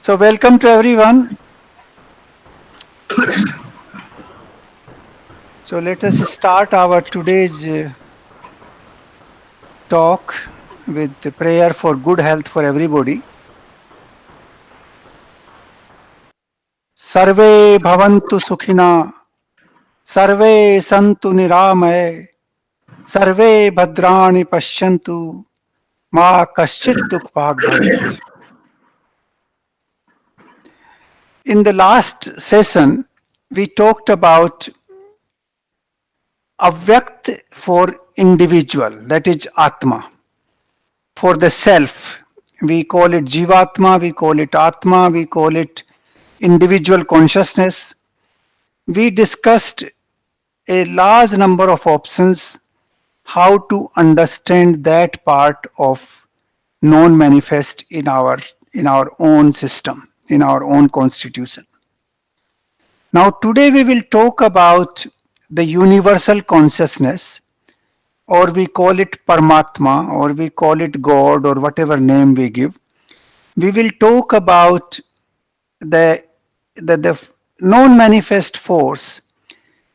So welcome to everyone. So let us start our today's talk with the prayer for good health for everybody. सर्वे भवन्तु सुखिना, सर्वे सन्तु निरामये, सर्वे भद्राणि पश्यन्तु, मा कश्चित् दुःखभाग् भवेत्. In the last session, we talked about avyakt for individual, that is Atma. For the self, we call it Jivatma, we call it Atma, we call it individual consciousness. We discussed a large number of options how to understand that part of non-manifest in our own system, in our own constitution. Now today we will talk about the universal consciousness, or we call it Paramatma, or we call it God, or whatever name we give. We will talk about the, the non-manifest force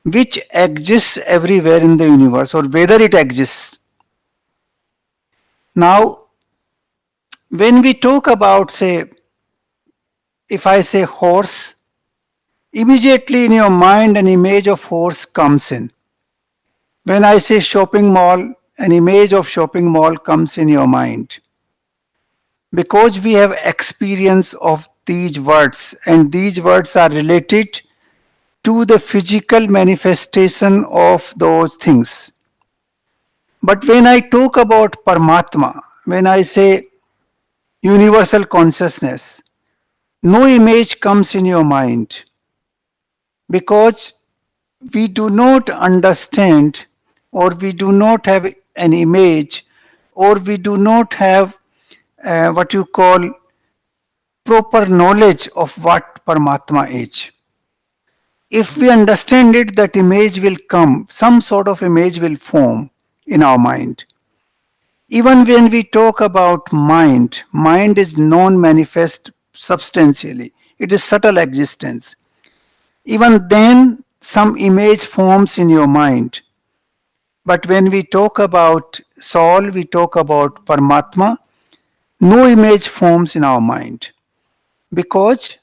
which exists everywhere in the universe, or whether it exists. Now, when we talk about, say, if I say horse, immediately in your mind an image of horse comes in. When I say shopping mall, an image of shopping mall comes in your mind. Because we have experience of these words, and these words are related to the physical manifestation of those things. But when I talk about Paramatma, when I say universal consciousness, no image comes in your mind because we do not understand, or we do not have an image, or we do not have what you call proper knowledge of what Paramatma is. If we understand it, that image will come, some sort of image will form in our mind. Even when we talk about mind, mind is non-manifest substantially. It is subtle existence. Even then, some image forms in your mind. But when we talk about soul, we talk about Paramatma, no image forms in our mind because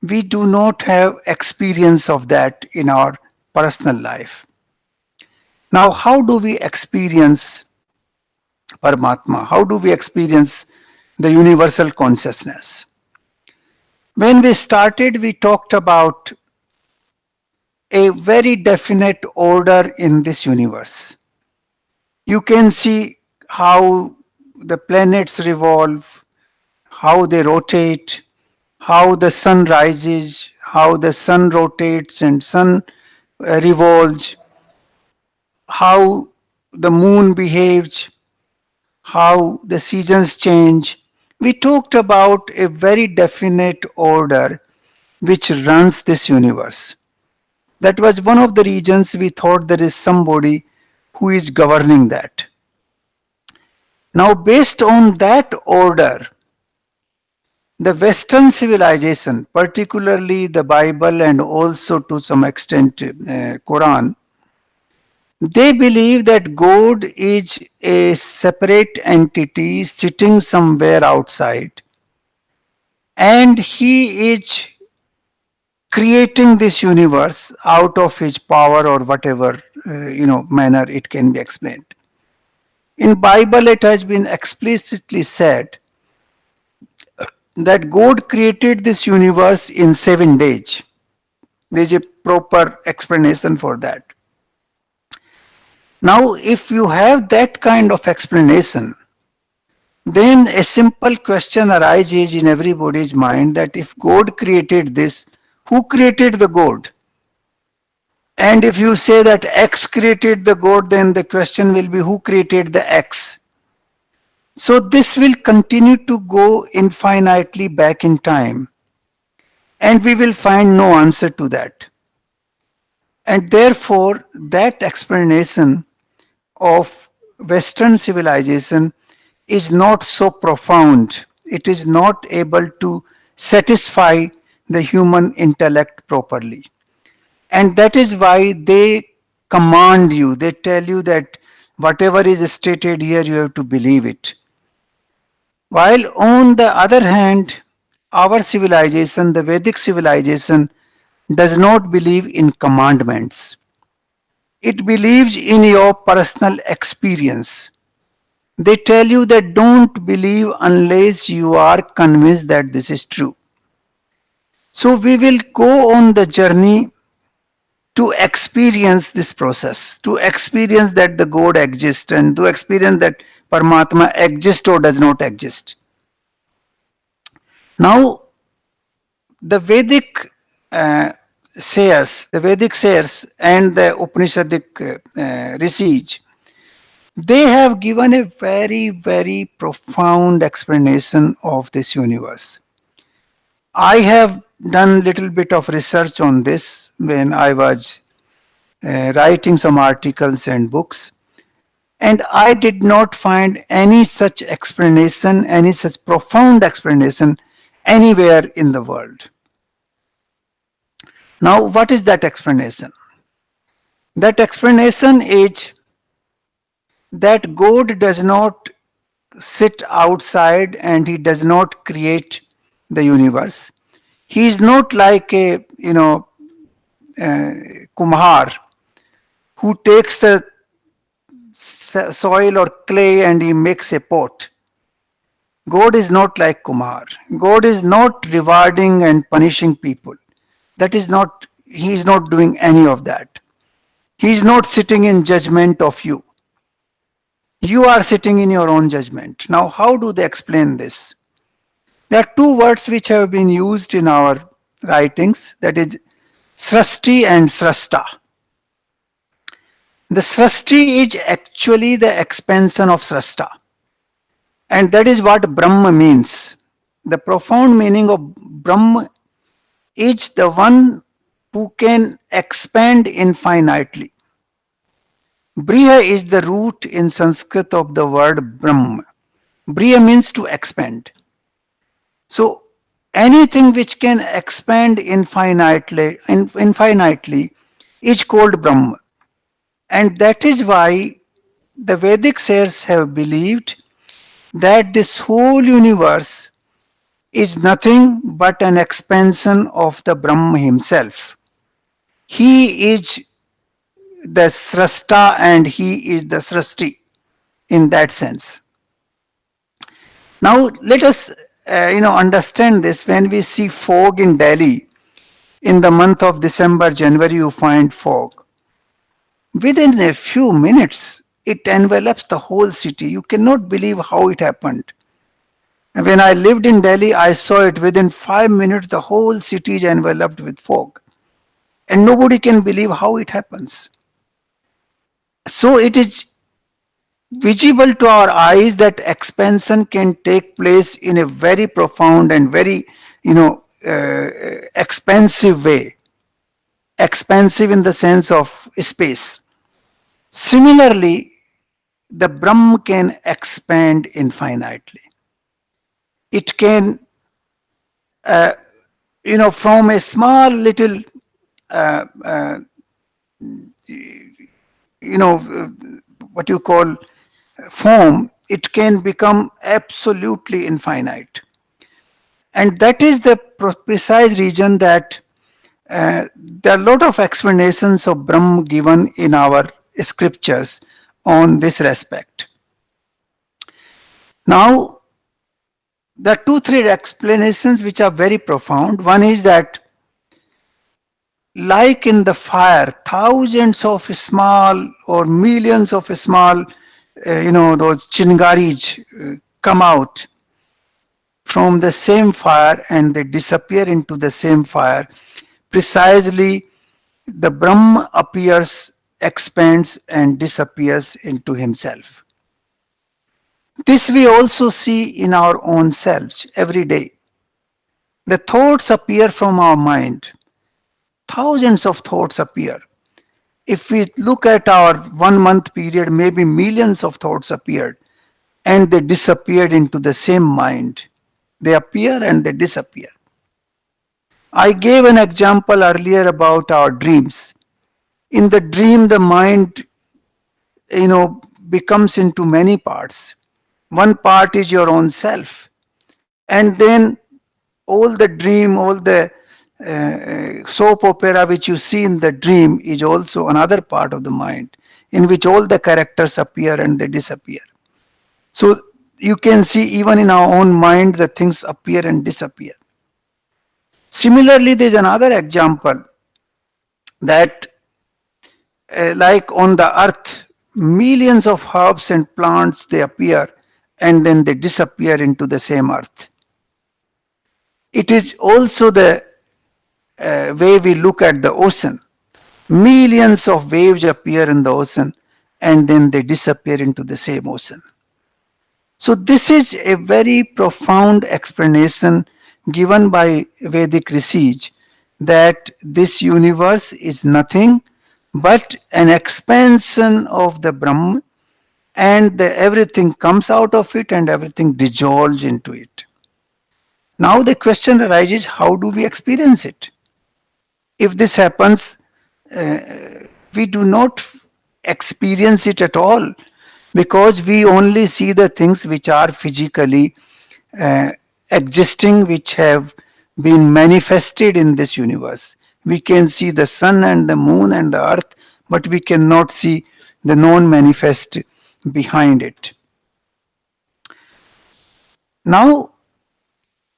we do not have experience of that in our personal life. Now, how do we experience Paramatma? How do we experience the universal consciousness? When we started, we talked about a very definite order in this universe. You can see how the planets revolve, how they rotate, how the sun rises, how the sun rotates and sun revolves, how the moon behaves, how the seasons change. We talked about a very definite order which runs this universe. That was one of the reasons we thought there is somebody who is governing that. Now, based on that order, the Western civilization, particularly the Bible and also to some extent Quran, they believe that God is a separate entity sitting somewhere outside, and he is creating this universe out of his power, or whatever manner it can be explained. In Bible it has been explicitly said that God created this universe in 7 days. There is a proper explanation for that. Now, if you have that kind of explanation, then a simple question arises in everybody's mind that if God created this, who created the God? And if you say that X created the God, then the question will be who created the X? So this will continue to go infinitely back in time, and we will find no answer to that. And therefore, that explanation of Western civilization is not so profound. It is not able to satisfy the human intellect properly. And that is why they command you, they tell you that whatever is stated here, you have to believe it. While on the other hand, our civilization, the Vedic civilization, does not believe in commandments. It believes in your personal experience. They tell you that don't believe unless you are convinced that this is true. So we will go on the journey to experience this process, to experience that the God exists and to experience that Paramatma exists or does not exist. Now, the Vedic sayers and the Upanishadic rishis, they have given a very, very profound explanation of this universe. I have done little bit of research on this when I was writing some articles and books, and I did not find any such explanation, any such profound explanation anywhere in the world. Now, what is that explanation? That explanation is that God does not sit outside and he does not create the universe. He is not like a, kumhar who takes the soil or clay and he makes a pot. God is not like Kumar. God is not rewarding and punishing people. That is not, he is not doing any of that. He is not sitting in judgment of you. You are sitting in your own judgment. Now, how do they explain this? There are two words which have been used in our writings, that is Srasti and Srasta. The Srasti is actually the expansion of Srasta. And that is what Brahma means. The profound meaning of Brahma is the one who can expand infinitely. Briha is the root in Sanskrit of the word Brahma. Briha means to expand. So anything which can expand infinitely is called Brahma. And that is why the Vedic sages have believed that this whole universe is nothing but an expansion of the Brahma himself. He is the Srasta and he is the Srasti in that sense. Now let us understand this. When we see fog in Delhi in the month of December, January, you find fog. Within a few minutes, it envelops the whole city. You cannot believe how it happened. When I lived in Delhi, I saw it within 5 minutes, the whole city is enveloped with fog. And nobody can believe how it happens. So it is visible to our eyes that expansion can take place in a very profound and very, expansive way. Expansive in the sense of space. Similarly, the Brahma can expand infinitely. It can, from a small little, uh, uh, what you call form, it can become absolutely infinite. And that is the precise reason that there are a lot of explanations of Brahma given in our scriptures on this respect. Now, there are two, three explanations which are very profound. One is that, like in the fire, thousands of small or millions of small, those chingaris come out from the same fire and they disappear into the same fire. Precisely, the Brahma appears, expands, and disappears into himself. This we also see in our own selves every day. The thoughts appear from our mind. Thousands of thoughts appear. If we look at our 1 month period, maybe millions of thoughts appeared and they disappeared into the same mind. They appear and they disappear. I gave an example earlier about our dreams. In the dream, the mind, becomes into many parts. One part is your own self, and then all the dream, all the soap opera which you see in the dream is also another part of the mind in which all the characters appear and they disappear. So you can see even in our own mind the things appear and disappear. Similarly, there's another example that, like on the earth, millions of herbs and plants they appear and then they disappear into the same earth. It is also the way we look at the ocean. Millions of waves appear in the ocean and then they disappear into the same ocean. So, this is a very profound explanation given by Vedic rishis that this universe is nothing but an expansion of the Brahman, and everything comes out of it and everything dissolves into it. Now, the question arises, how do we experience it? If this happens, uh, we do not experience it at all because we only see the things which are physically uh, existing, which have been manifested in this universe. We can see the sun and the moon and the earth, but we cannot see the non manifest behind it. Now,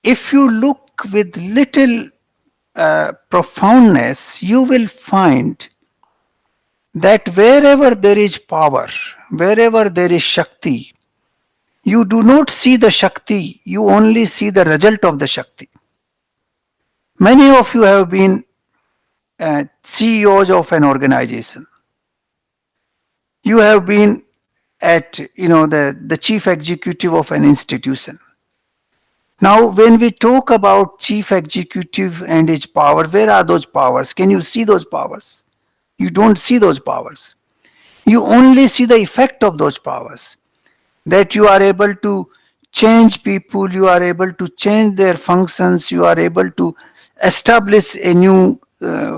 if you look with little profoundness, you will find that wherever there is power, wherever there is Shakti, you do not see the Shakti, you only see the result of the Shakti. Many of you have been CEOs of an organization. You have been at the chief executive of an institution. Now, when we talk about chief executive and his power, where are those powers? Can you see those powers? You don't see those powers. You only see the effect of those powers. That you are able to change people, you are able to change their functions, you are able to establish a new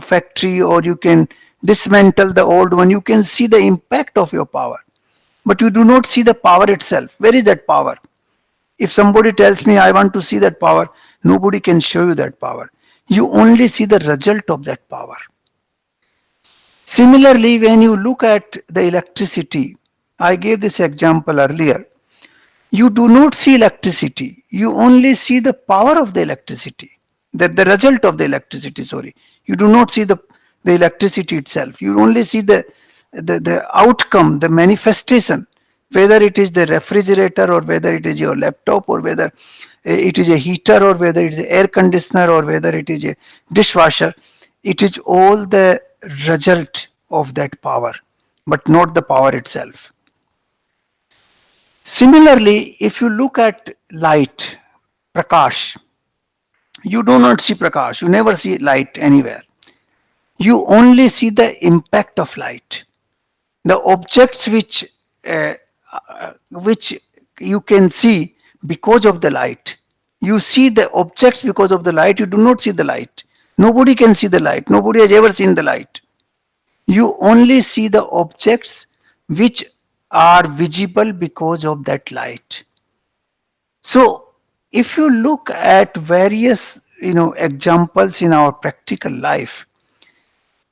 factory, or you can dismantle the old one. You can see the impact of your power, but you do not see the power itself. Where is that power? If somebody tells me I want to see that power, nobody can show you that power. You only see the result of that power. Similarly, when you look at the electricity, I gave this example earlier. You do not see electricity, you only see the power of the electricity, the result of the electricity, sorry. You do not see the electricity itself, you only see the outcome, the manifestation, whether it is the refrigerator or whether it is your laptop or whether it is a heater or whether it is an air conditioner or whether it is a dishwasher. It is all the result of that power, but not the power itself. Similarly, if you look at light, Prakash, you do not see Prakash, you never see light anywhere. You only see the impact of light. The objects which you can see because of the light. You see the objects because of the light, you do not see the light. Nobody can see the light, nobody has ever seen the light. You only see the objects which are visible because of that light. So if you look at various examples in our practical life,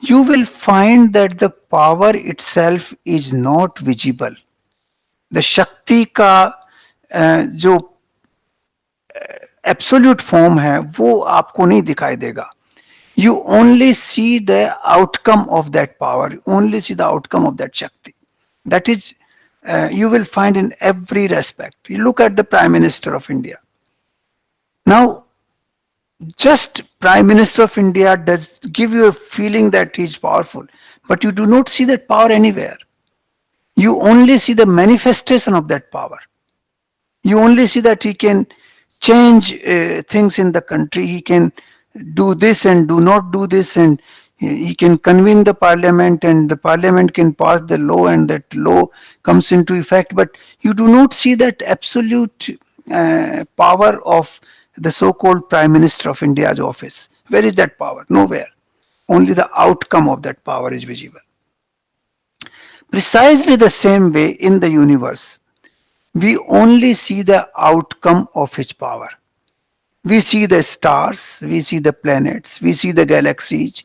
you will find that the power itself is not visible. The Shakti का जो absolute form है वो आपको नहीं दिखाई देगा. You only see the outcome of that power, you only see the outcome of that Shakti. That is, you will find in every respect. You look at the Prime Minister of India. Now, just Prime Minister of India does give you a feeling that he is powerful, but you do not see that power anywhere. You only see the manifestation of that power. You only see that he can change things in the country, he can do this and do not do this, and he can convene the parliament and the parliament can pass the law and that law comes into effect, but you do not see that absolute power of the so-called Prime Minister of India's office. Where is that power? Nowhere. Only the outcome of that power is visible. Precisely the same way in the universe, we only see the outcome of its power. We see the stars, we see the planets, we see the galaxies,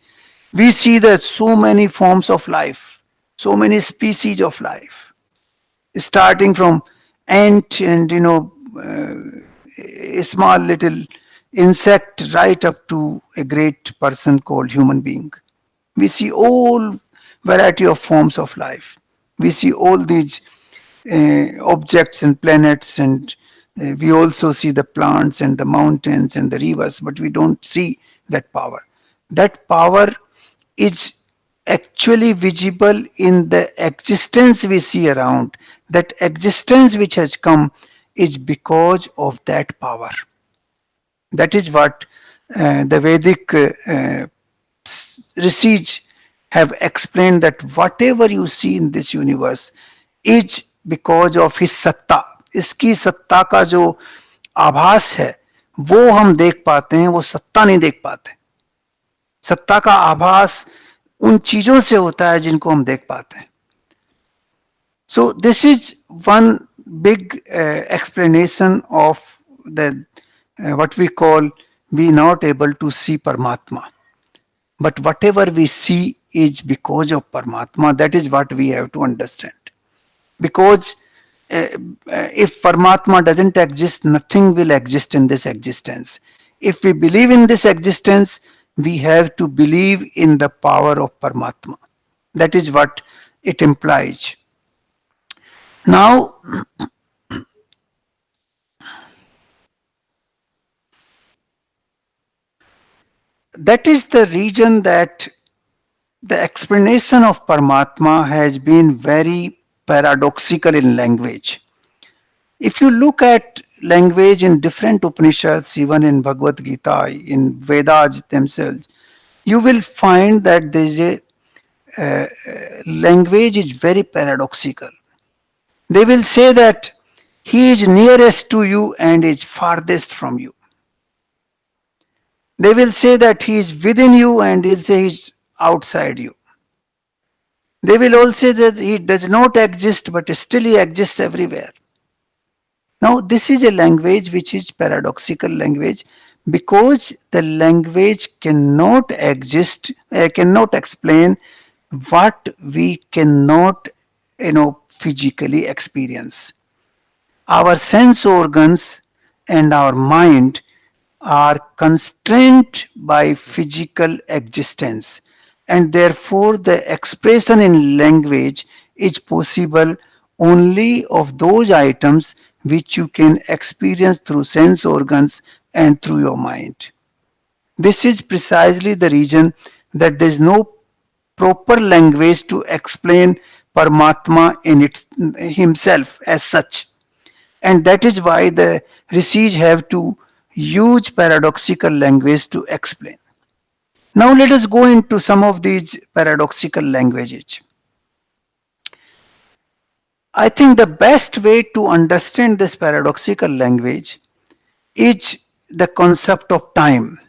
we see the so many forms of life, so many species of life, starting from ant and a small little insect right up to a great person called human being. We see all variety of forms of life. We see all these objects and planets, and we also see the plants and the mountains and the rivers, but we don't see that power. That power is actually visible in the existence we see around. That existence which has come is because of that power. That is what the Vedic rishis have explained, that whatever you see in this universe is because of his सत्ता. इसकी सत्ता का जो आभास है वो हम देख पाते हैं, वो सत्ता नहीं देख पाते. सत्ता का आभास उन चीजों से होता है जिनको हम देख पाते हैं. So this is one big explanation of the what we call we not able to see Paramatma. But whatever we see is because of Paramatma. That is what we have to understand. Because if Paramatma doesn't exist, nothing will exist in this existence. If we believe in this existence, we have to believe in the power of Paramatma. That is what it implies. Now, that is the reason that the explanation of Paramatma has been very paradoxical in language. If you look at language in different Upanishads, even in Bhagavad Gita, in Vedas themselves, you will find that there is a language is very paradoxical. They will say that he is nearest to you and is farthest from you. They will say that he is within you and will say he is outside you. They will also say that he does not exist but still he exists everywhere. Now this is a language which is paradoxical language, because the language cannot exist, cannot explain what we cannot physically experience. Our sense organs and our mind are constrained by physical existence, and therefore the expression in language is possible only of those items which you can experience through sense organs and through your mind. This is precisely the reason that there is no proper language to explain Paramatma in himself as such. And that is why the rishis have to use paradoxical language to explain. Now let us go into some of these paradoxical languages. I think the best way to understand this paradoxical language is the concept of time.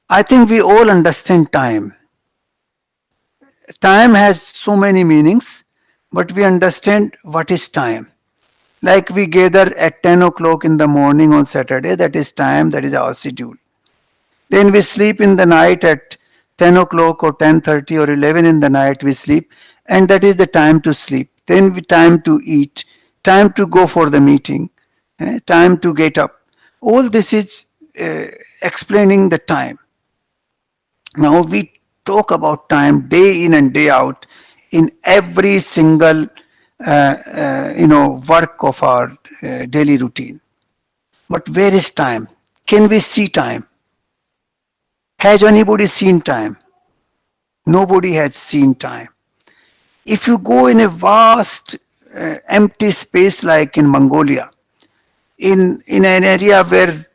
I think we all understand time. Time has so many meanings, but we understand what is time. Like we gather at 10 o'clock in the morning on Saturday, that is time, that is our schedule. Then we sleep in the night at 10 o'clock or 10:30 or 11 in the night we sleep, and that is the time to sleep. Then we time to eat, time to go for the meeting, time to get up. All this is explaining the time. Now we talk about time day in and day out in every single work of our daily routine. But where is time? Can we see time? Has anybody seen time? Nobody has seen time. If you go in a vast empty space like in Mongolia, in an area where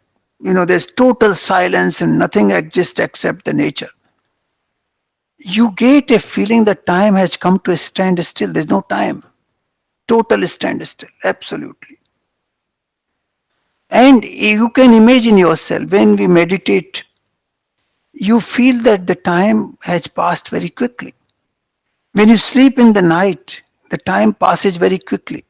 there's total silence and nothing exists except the nature, you get a feeling that time has come to a standstill. There's no time. Total standstill, absolutely. And you can imagine yourself when we meditate, you feel that the time has passed very quickly. When you sleep in the night, the time passes very quickly.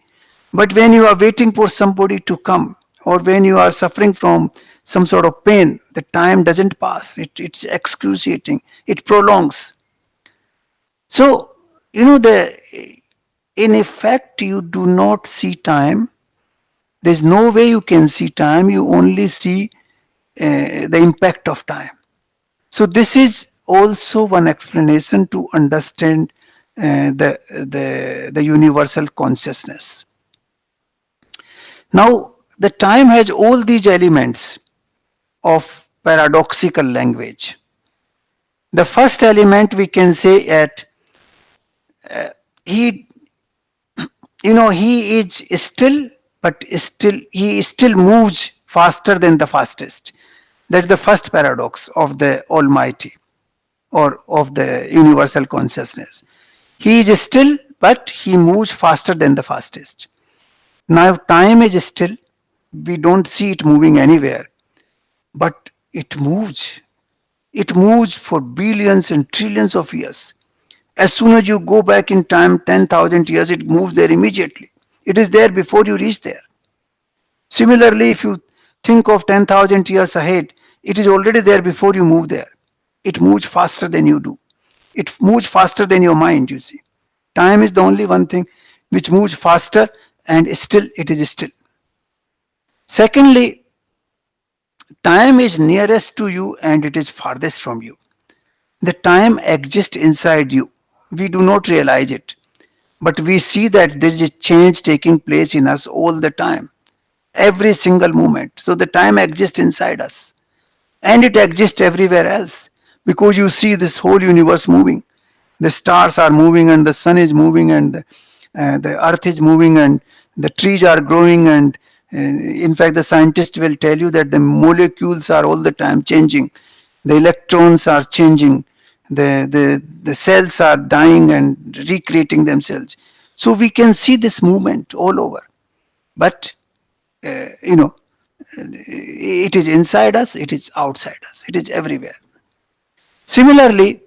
But when you are waiting for somebody to come, or when you are suffering from some sort of pain, the time doesn't pass. It's excruciating. It prolongs. So, in effect, you do not see time. There's no way you can see time. You only see the impact of time. So this is also one explanation to understand the universal consciousness. Now, the time has all these elements of paradoxical language. The first element we can say at he he is still, but still he still moves faster than the fastest. That's the first paradox of the Almighty or of the universal consciousness. He is still, but he moves faster than the fastest. Now, time is still, we don't see it moving anywhere, but it moves. It moves for billions and trillions of years. As soon as you go back in time 10,000 years, it moves there immediately. It is there before you reach there. Similarly, if you think of 10,000 years ahead, it is already there before you move there. It moves faster than you do. It moves faster than your mind, you see. Time is the only one thing which moves faster and still it is still. Secondly, time is nearest to you and it is farthest from you. The time exists inside you. We do not realize it, but we see that there is a change taking place in us all the time, every single moment. So the time exists inside us and it exists everywhere else because you see this whole universe moving. The stars are moving and the sun is moving and the earth is moving and the trees are growing and in fact the scientists will tell you that the molecules are all the time changing, the electrons are changing, the cells are dying and recreating themselves. So we can see this movement all over, but uh, you know it is inside us, it is outside us, it is everywhere. Similarly,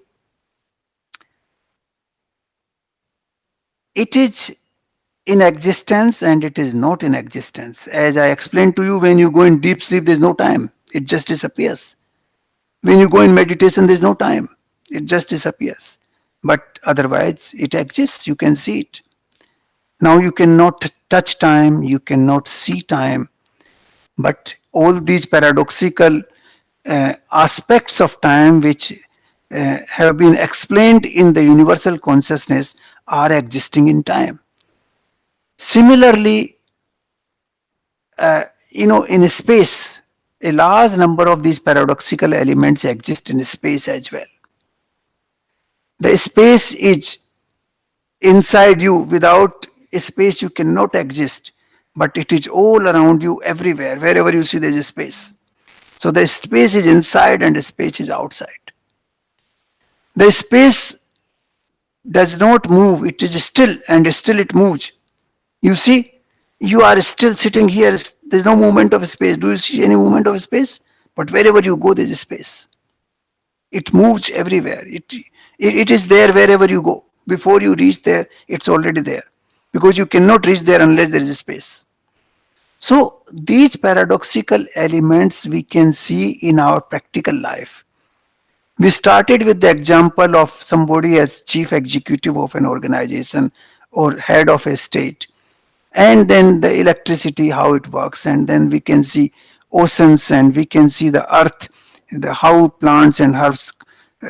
it is in existence and it is not in existence. As I explained to you, when you go in deep sleep, there's no time, it just disappears. When you go in meditation, there's no time, it just disappears. But otherwise, it exists, you can see it. Now, you cannot touch time, you cannot see time, but all these paradoxical aspects of time which have been explained in the universal consciousness are existing in time. Similarly, in space, a large number of these paradoxical elements exist in space as well. The space is inside you. Without space, you cannot exist, but it is all around you, everywhere. Wherever you see, there is a space. So the space is inside and the space is outside. The space does not move, it is still and still it moves. You see, you are still sitting here, there's no movement of space. Do you see any movement of space? But wherever you go, there's a space. It moves everywhere. It is there wherever you go. Before you reach there, it's already there. Because you cannot reach there unless there is a space. So these paradoxical elements we can see in our practical life. We started with the example of somebody as chief executive of an organization or head of a state, and then the electricity, how it works, and then we can see oceans and we can see the earth, how plants and herbs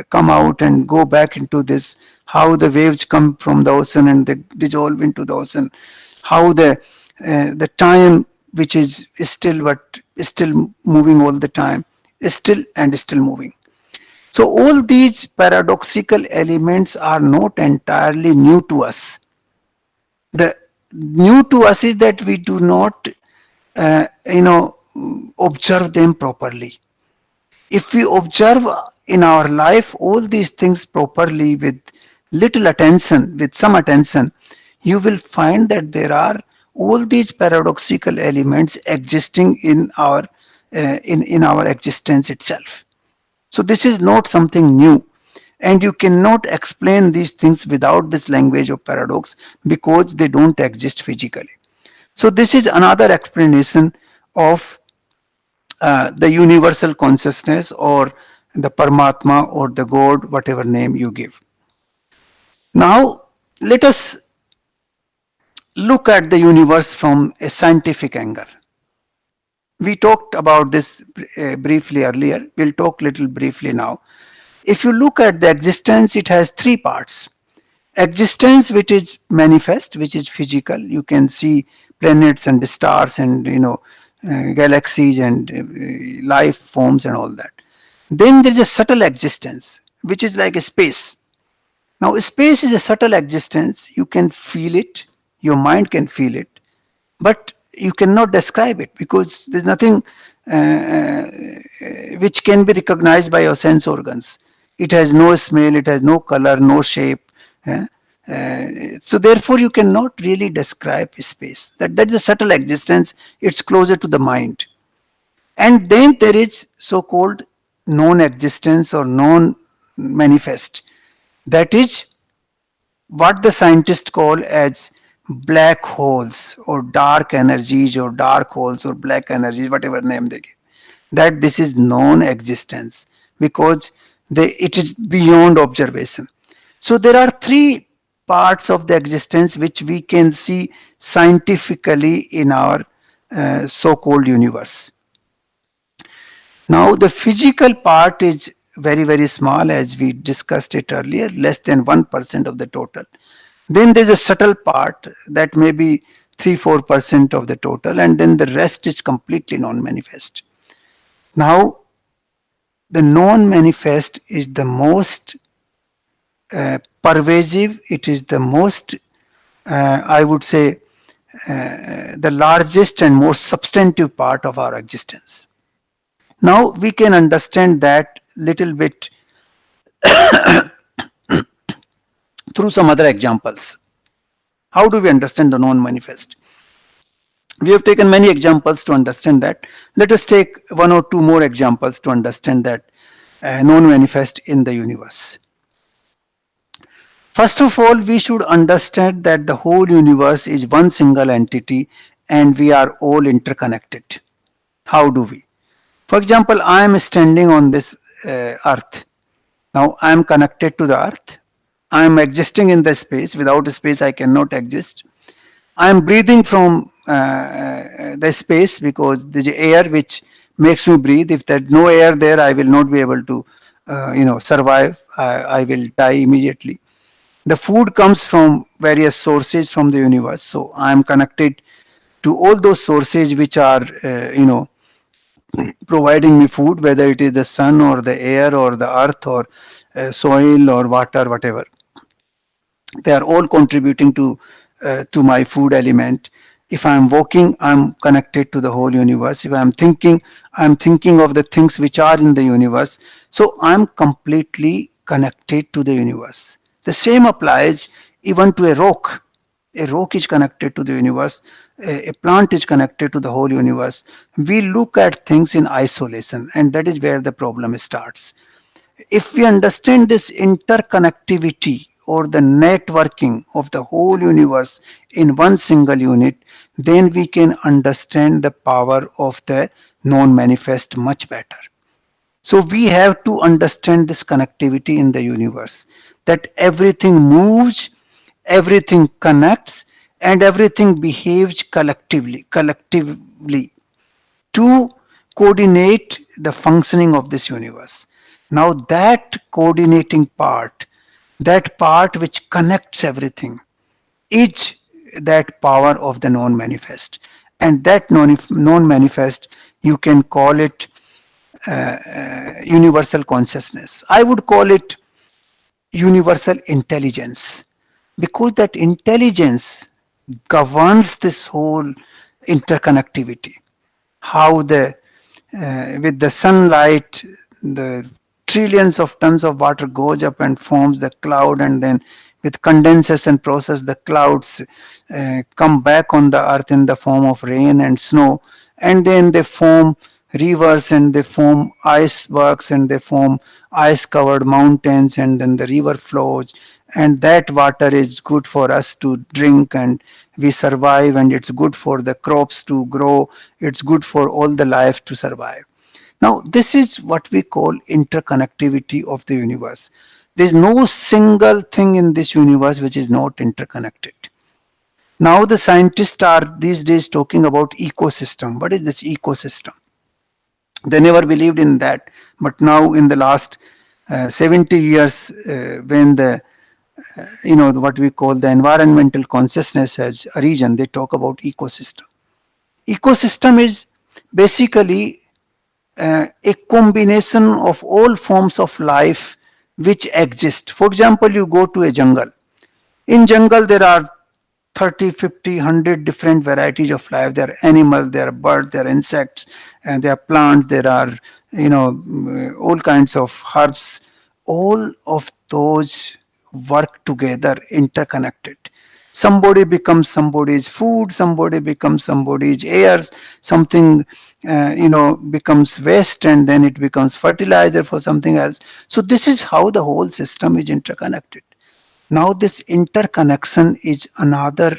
come out and go back into this, how the waves come from the ocean and they dissolve into the ocean, how the time which is still but still moving all the time is still and still moving. So all these paradoxical elements are not entirely new to us. The new to us is that we do not, observe them properly. If we observe in our life all these things properly with little attention, with some attention, you will find that there are all these paradoxical elements existing in our existence itself. So this is not something new. And you cannot explain these things without this language of paradox because they don't exist physically. So this is another explanation of the universal consciousness or the Paramatma or the God, whatever name you give. Now, let us look at the universe from a scientific angle. We talked about this briefly earlier. We'll talk little briefly now. If you look at the existence, it has three parts. Existence, which is manifest, which is physical. You can see planets and stars and galaxies and life forms and all that. Then there is a subtle existence, which is like a space. Now, space is a subtle existence. You can feel it. Your mind can feel it, but you cannot describe it because there's nothing which can be recognized by your sense organs. It has no smell, it has no color, no shape. eh. So therefore, you cannot really describe space. That is a subtle existence. It's closer to the mind. And then there is so-called non-existence or non-manifest. That is what the scientists call as black holes or dark energies or dark holes or black energies, whatever name they give. That this is non-existence because it is beyond observation. So there are three parts of the existence which we can see scientifically in our so-called universe. Now the physical part is very, very small, as we discussed it earlier, less than 1% of the total. Then there's a subtle part that may be 3-4% of the total, and then the rest is completely non-manifest. Now, the non-manifest is the most pervasive, it is the most, I would say, the largest and most substantive part of our existence. Now we can understand that little bit through some other examples. How do we understand the non-manifest? We have taken many examples to understand that. Let us take one or two more examples to understand that non-manifest in the universe. First of all, we should understand that the whole universe is one single entity and we are all interconnected. How do we? For example, I am standing on this earth. Now I am connected to the earth. I am existing in the space. Without space, I cannot exist. I am breathing from the space because there is air which makes me breathe. If there is no air there, I will not be able to, survive. I will die immediately. The food comes from various sources from the universe. So I am connected to all those sources which are, providing me food, whether it is the sun or the air or the earth or soil or water, whatever. They are all contributing to my food element. If I am walking, I am connected to the whole universe. If I am thinking of the things which are in the universe. So I am completely connected to the universe. The same applies even to a rock. A rock is connected to the universe. A plant is connected to the whole universe. We look at things in isolation, and that is where the problem starts. If we understand this interconnectivity or the networking of the whole universe in one single unit, then we can understand the power of the non-manifest much better. So we have to understand this connectivity in the universe, that everything moves, everything connects, and everything behaves collectively to coordinate the functioning of this universe. Now that coordinating part, that part which connects everything, is that power of the non-manifest. And that non-manifest, you can call it universal consciousness. I would call it universal intelligence, because that intelligence governs this whole interconnectivity. How the with the sunlight, the trillions of tons of water goes up and forms the cloud, and then with condensation process, the clouds come back on the earth in the form of rain and snow, and then they form rivers and they form icebergs and they form ice covered mountains, and then the river flows, and that water is good for us to drink and we survive, and it's good for the crops to grow, it's good for all the life to survive. Now this is what we call interconnectivity of the universe. There's no single thing in this universe which is not interconnected. Now the scientists are these days talking about ecosystem. What is this ecosystem? They never believed in that, but now in the last 70 years, when the what we call the environmental consciousness has arisen, they talk about ecosystem. Ecosystem is basically a combination of all forms of life which exist. For example, you go to a jungle. In jungle there are 30, 50, 100 different varieties of life. There are animals, there are birds, there are insects, and there are plants, there are all kinds of herbs. All of those work together, interconnected. Somebody becomes somebody's food, somebody becomes somebody's air, something becomes waste, and then it becomes fertilizer for something else. So this is how the whole system is interconnected. Now this interconnection is another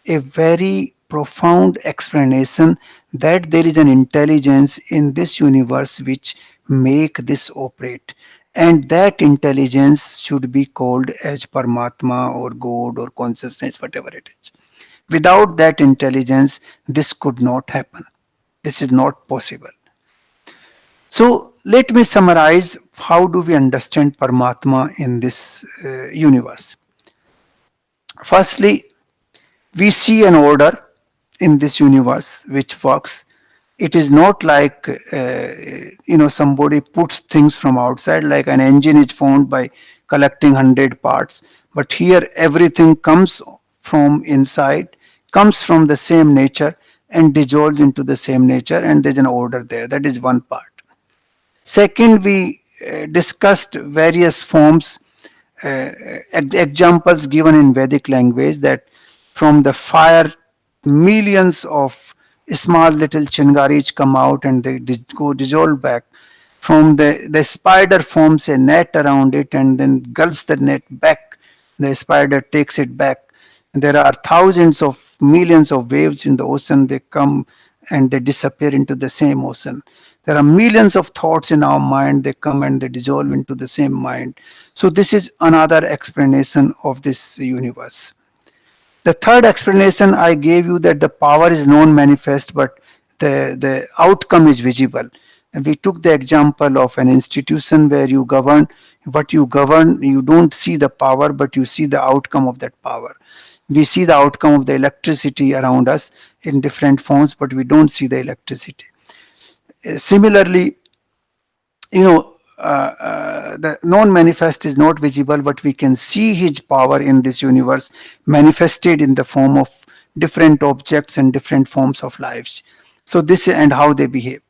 a very profound explanation that there is an intelligence in this universe which make this operate, and that intelligence should be called as Paramatma or God or consciousness, whatever it is. Without that intelligence this could not happen. This is not possible. So let me summarize how do we understand Paramatma in this universe. Firstly, we see an order in this universe which works. It is not like somebody puts things from outside, like an engine is formed by collecting 100 parts, but here everything comes from inside, comes from the same nature and dissolves into the same nature, and there's an order there. That is one part. Second, we discussed various forms, examples given in Vedic language, that from the fire millions of small little chingaris come out and they go dissolve back. From the spider forms a net around it and then gulps the net back. The spider takes it back. There are thousands of millions of waves in the ocean. They come and they disappear into the same ocean. There are millions of thoughts in our mind. They come and they dissolve into the same mind. So this is another explanation of this universe. The third explanation I gave you, that the power is non-manifest, but the outcome is visible. And we took the example of an institution where you govern. What you govern, you don't see the power, but you see the outcome of that power. We see the outcome of the electricity around us in different forms, but we don't see the electricity. Similarly, the non-manifest is not visible, but we can see his power in this universe manifested in the form of different objects and different forms of lives. So this and how they behave.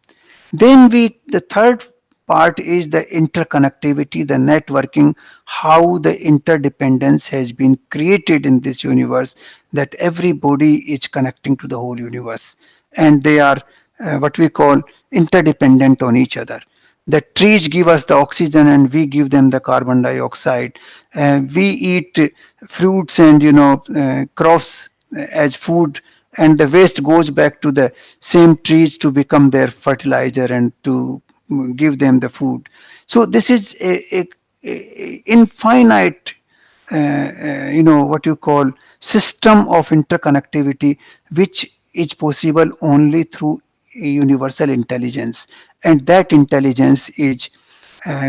Then the third part is the interconnectivity, the networking, how the interdependence has been created in this universe, that everybody is connecting to the whole universe, and they are what we call interdependent on each other. The trees give us the oxygen and we give them the carbon dioxide. We eat fruits and crops as food, and the waste goes back to the same trees to become their fertilizer and to give them the food. So this is a infinite what you call system of interconnectivity, which is possible only through universal intelligence, and that intelligence is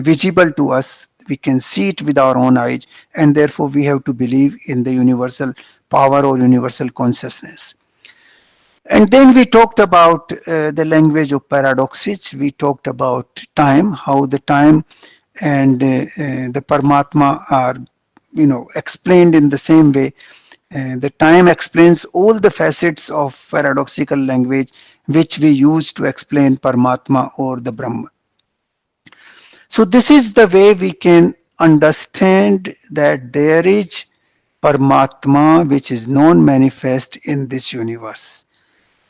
visible to us. We can see it with our own eyes, and therefore we have to believe in the universal power or universal consciousness. And then we talked about the language of paradoxes. We talked about time, how the time and the Paramatma are explained in the same way. The time explains all the facets of paradoxical language which we use to explain Paramatma or the Brahman. So this is the way we can understand that there is Paramatma which is non-manifest in this universe.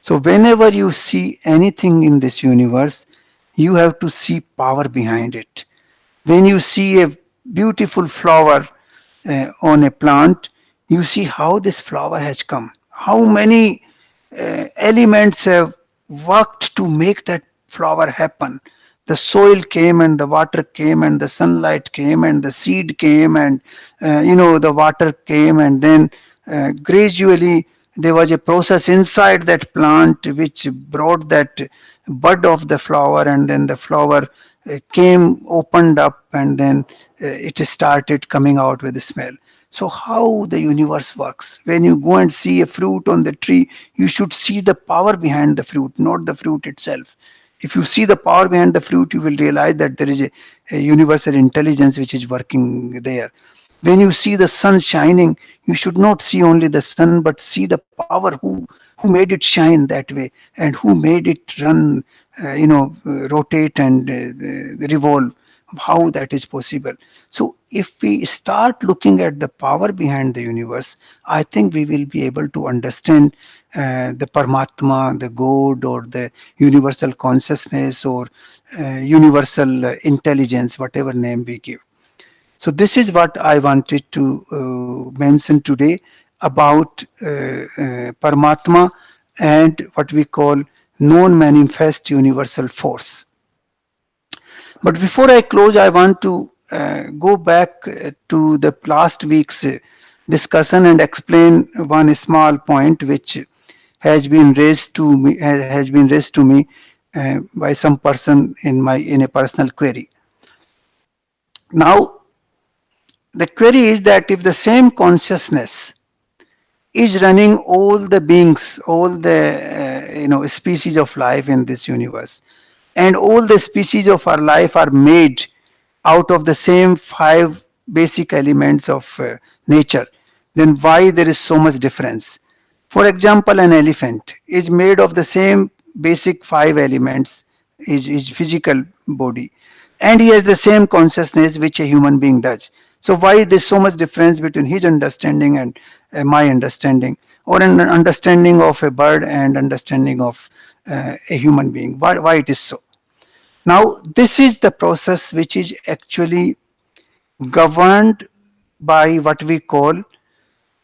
So whenever you see anything in this universe, you have to see power behind it. When you see a beautiful flower on a plant, you see how this flower has come, how many elements have worked to make that flower happen. The soil came and the water came and the sunlight came and the seed came and the water came, and then gradually there was a process inside that plant which brought that bud of the flower, and then the flower came, opened up, and then it started coming out with a smell. So how the universe works? When you go and see a fruit on the tree, you should see the power behind the fruit, not the fruit itself. If you see the power behind the fruit, you will realize that there is a universal intelligence which is working there. When you see the sun shining, you should not see only the sun, but see the power who made it shine that way, and who made it run, rotate and revolve, how that is possible. So if we start looking at the power behind the universe, I think we will be able to understand the Paramatma, the God, or the universal consciousness, or universal intelligence, whatever name we give. So this is what I wanted to mention today about Paramatma and what we call non-manifest universal force. But before I close, I want to go back to the last week's discussion and explain one small point which has been raised to me by some person in a personal query. Now, the query is that if the same consciousness is running all the beings, all the species of life in this universe, and all the species of our life are made out of the same five basic elements of nature, then why there is so much difference? For example, an elephant is made of the same basic five elements, his physical body, and he has the same consciousness which a human being does. So why there's so much difference between his understanding and my understanding, or an understanding of a bird and understanding of a human being? Why it is so? Now, this is the process which is actually governed by what we call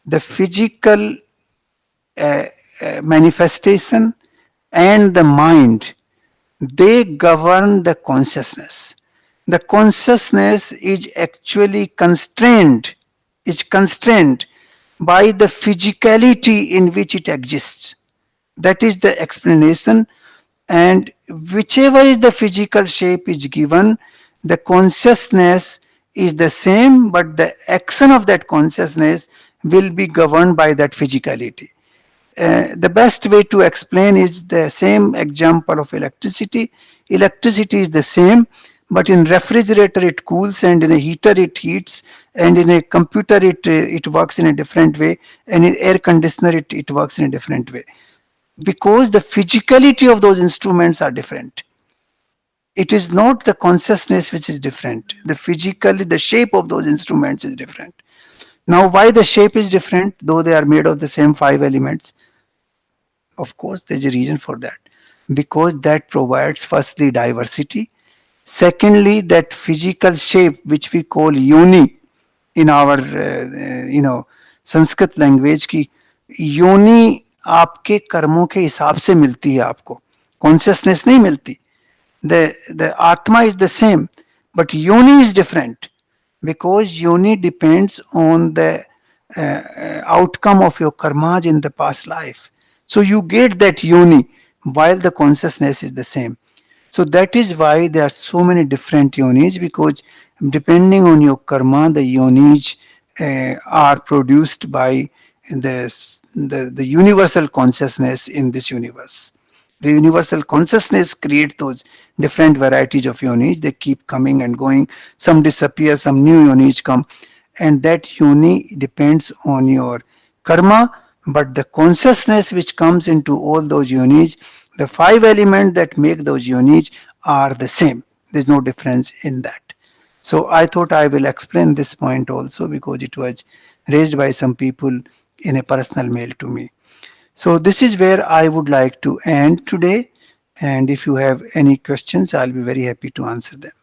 the physical manifestation and the mind. They govern the consciousness. The consciousness is constrained by the physicality in which it exists. That is the explanation. And whichever is the physical shape is given, the consciousness is the same, but the action of that consciousness will be governed by that physicality. The best way to explain is the same example of electricity. Electricity is the same, but in refrigerator it cools, and in a heater it heats, and in a computer it works in a different way, and in air conditioner it works in a different way, because the physicality of those instruments are different. It is not the consciousness which is different. The shape of those instruments is different. Now, why the shape is different, though they are made of the same five elements? Of course, there's a reason for that. Because that provides firstly diversity. Secondly, that physical shape which we call yoni in our Sanskrit language की, योनि आपके कर्मों के हिसाब से मिलती है आपको, कॉन्शियसनेस नहीं मिलती. The atma is the same, but yoni is different, because yoni depends on the outcome of your karmas in the past life. So you get that yoni while the consciousness is the same. So that is why there are so many different yonis, because depending on your karma, the yonis are produced by the universal consciousness in this universe. The universal consciousness creates those different varieties of yonis. They keep coming and going. Some disappear, some new yonis come, and that yoni depends on your karma. But the consciousness which comes into all those yonis, the five elements that make those yonis are the same. There's no difference in that. So I thought I will explain this point also, because it was raised by some people in a personal mail to me. So this is where I would like to end today. And if you have any questions, I'll be very happy to answer them.